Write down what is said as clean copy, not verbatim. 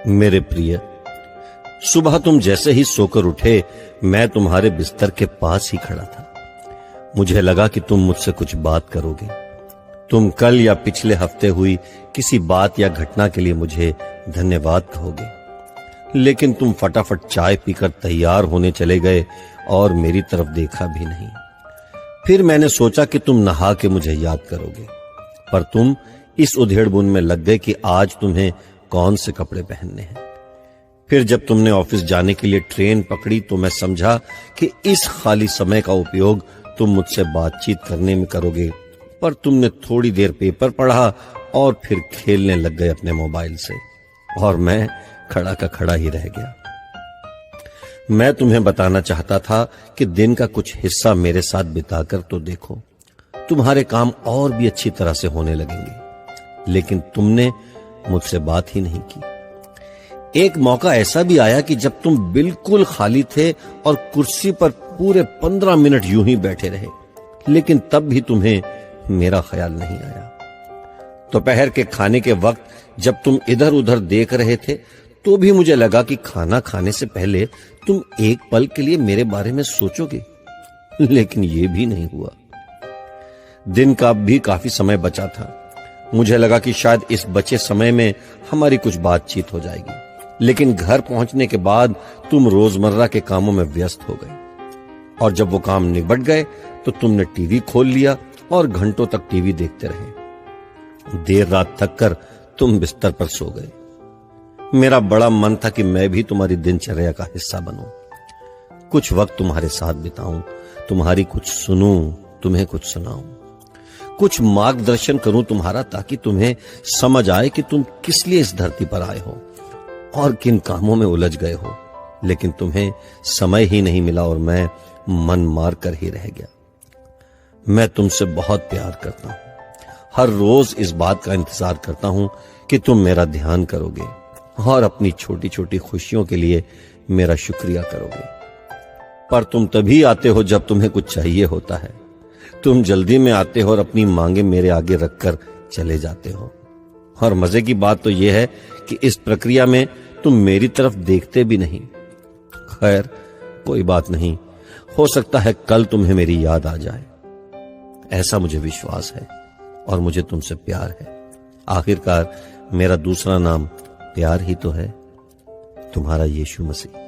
मेरे प्रिय, सुबह तुम जैसे ही सोकर उठे मैं तुम्हारे बिस्तर के पास ही खड़ा था। मुझे लगा कि तुम मुझसे कुछ बात करोगे। तुम कल या पिछले हफ्ते हुई किसी बात या घटना के लिए मुझे धन्यवाद कहोगे, लेकिन तुम फटाफट चाय पीकर तैयार होने चले गए और मेरी तरफ देखा भी नहीं। फिर मैंने सोचा कि तुम नहा के मुझे याद करोगे, पर तुम इस उधेड़बुन में लग गए कि आज तुम्हें कौन से कपड़े पहनने हैं। फिर जब तुमने ऑफिस जाने के लिए ट्रेन पकड़ी तो मैं समझा कि इस खाली समय का उपयोग तुम मुझसे बातचीत करने में करोगे, पर तुमने थोड़ी देर पेपर पढ़ा और फिर खेलने लग गए अपने मोबाइल से, और मैं खड़ा का खड़ा ही रह गया। मैं तुम्हें बताना चाहता था कि दिन का कुछ हिस्सा मेरे साथ बिताकर तो देखो, तुम्हारे काम और भी अच्छी तरह से होने लगेंगे, लेकिन तुमने मुझसे बात ही नहीं की। एक मौका ऐसा भी आया कि जब तुम बिल्कुल खाली थे और कुर्सी पर पूरे 15 मिनट यूं ही बैठे रहे, लेकिन तब भी तुम्हें मेरा ख्याल नहीं आया। दोपहर के खाने के वक्त जब तुम इधर उधर देख रहे थे तो भी मुझे लगा कि खाना खाने से पहले तुम एक पल के लिए मेरे बारे में सोचोगे, लेकिन यह भी नहीं हुआ। दिन का अब भी काफी समय बचा था। मुझे लगा कि शायद इस बचे समय में हमारी कुछ बातचीत हो जाएगी, लेकिन घर पहुंचने के बाद तुम रोजमर्रा के कामों में व्यस्त हो गए, और जब वो काम निबट गए तो तुमने टीवी खोल लिया और घंटों तक टीवी देखते रहे। देर रात थक कर तुम बिस्तर पर सो गए। मेरा बड़ा मन था कि मैं भी तुम्हारी दिनचर्या का हिस्सा बनूं, कुछ वक्त तुम्हारे साथ बिताऊं, तुम्हारी कुछ सुनूं, तुम्हें कुछ सुनाऊं, कुछ मार्गदर्शन करूं तुम्हारा, ताकि तुम्हें समझ आए कि तुम किस लिए इस धरती पर आए हो और किन कामों में उलझ गए हो। लेकिन तुम्हें समय ही नहीं मिला और मैं मन मार कर ही रह गया। मैं तुमसे बहुत प्यार करता हूं, हर रोज इस बात का इंतजार करता हूं कि तुम मेरा ध्यान करोगे और अपनी छोटी छोटी खुशियों के लिए मेरा शुक्रिया करोगे। पर तुम तभी आते हो जब तुम्हें कुछ चाहिए होता है। तुम जल्दी में आते हो और अपनी मांगे मेरे आगे रखकर चले जाते हो। और मजे की बात तो यह है कि इस प्रक्रिया में तुम मेरी तरफ देखते भी नहीं। खैर, कोई बात नहीं, हो सकता है कल तुम्हें मेरी याद आ जाए। ऐसा मुझे विश्वास है और मुझे तुमसे प्यार है। आखिरकार मेरा दूसरा नाम प्यार ही तो है। तुम्हारा यीशु मसीह।